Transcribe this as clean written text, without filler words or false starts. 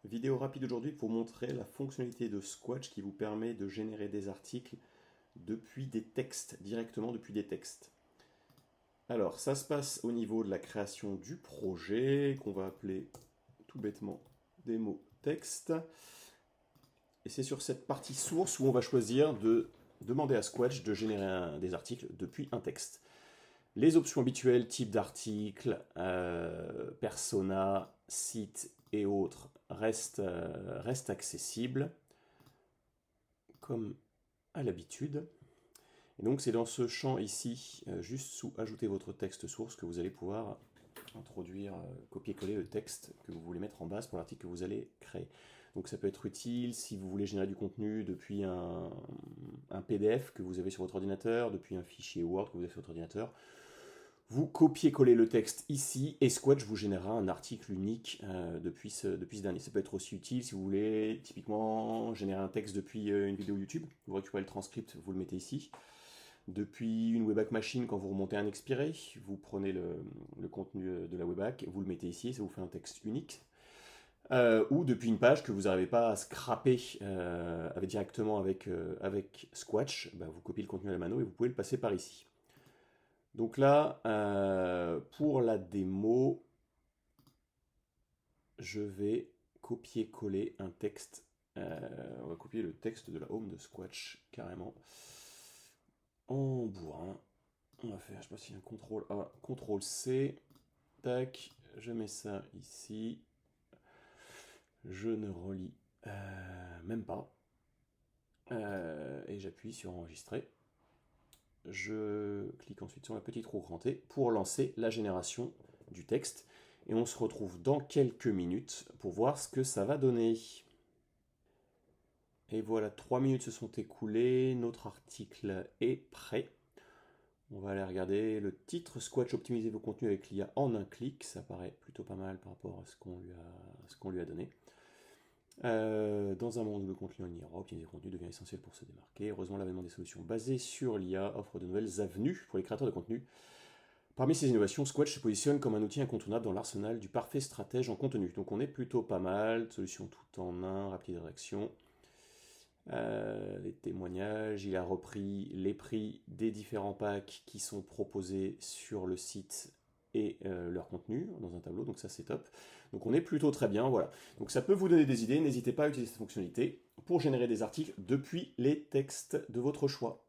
Vidéo rapide aujourd'hui pour montrer la fonctionnalité de Squatch qui vous permet de générer des articles depuis des textes, directement depuis des textes. Alors, ça se passe au niveau de la création du projet, qu'on va appeler tout bêtement démo texte. Et c'est sur cette partie source où on va choisir de demander à Squatch de générer des articles depuis un texte. Les options habituelles, type d'article, persona, site et autres, restent accessibles, comme à l'habitude. Et donc c'est dans ce champ ici, juste sous ajouter votre texte source, que vous allez pouvoir introduire, copier-coller le texte que vous voulez mettre en base pour l'article que vous allez créer. Donc ça peut être utile si vous voulez générer du contenu depuis un PDF que vous avez sur votre ordinateur, depuis un fichier Word que vous avez sur votre ordinateur. Vous copiez-collez le texte ici et Squatch vous générera un article unique depuis ce dernier. Ça peut être aussi utile si vous voulez typiquement générer un texte depuis une vidéo YouTube. Vous récupérez le transcript, vous le mettez ici. Depuis une Webpack Machine, quand vous remontez un expiré, vous prenez le contenu de la Webpack, vous le mettez ici, ça vous fait un texte unique. Ou depuis une page que vous n'arrivez pas à scraper directement avec Squatch, vous copiez le contenu à la mano et vous pouvez le passer par ici. Donc là, pour la démo, je vais copier-coller un texte. On va copier le texte de la home de Squatch, carrément. En bourrin. On va faire, je sais pas s'il y a un CTRL A, CTRL C. Tac, je mets ça ici. Je ne relis même pas. Et j'appuie sur enregistrer. Je clique ensuite sur la petite roue crantée pour lancer la génération du texte. Et on se retrouve dans quelques minutes pour voir ce que ça va donner. Et voilà, 3 minutes se sont écoulées, notre article est prêt. On va aller regarder le titre, Squatch optimiser vos contenus avec l'IA en un clic. Ça paraît plutôt pas mal par rapport à ce qu'on lui a donné. Dans un monde où le contenu en IA, optimiser le contenu devient essentiel pour se démarquer. Heureusement, l'avènement des solutions basées sur l'IA offre de nouvelles avenues pour les créateurs de contenu. Parmi ces innovations, Squatch se positionne comme un outil incontournable dans l'arsenal du parfait stratège en contenu. Donc on est plutôt pas mal, solution tout en un, rapide rédaction. Les témoignages, il a repris les prix des différents packs qui sont proposés sur le site et leur contenu dans un tableau, donc ça c'est top. Donc on est plutôt très bien, voilà. Donc ça peut vous donner des idées, n'hésitez pas à utiliser cette fonctionnalité pour générer des articles depuis les textes de votre choix.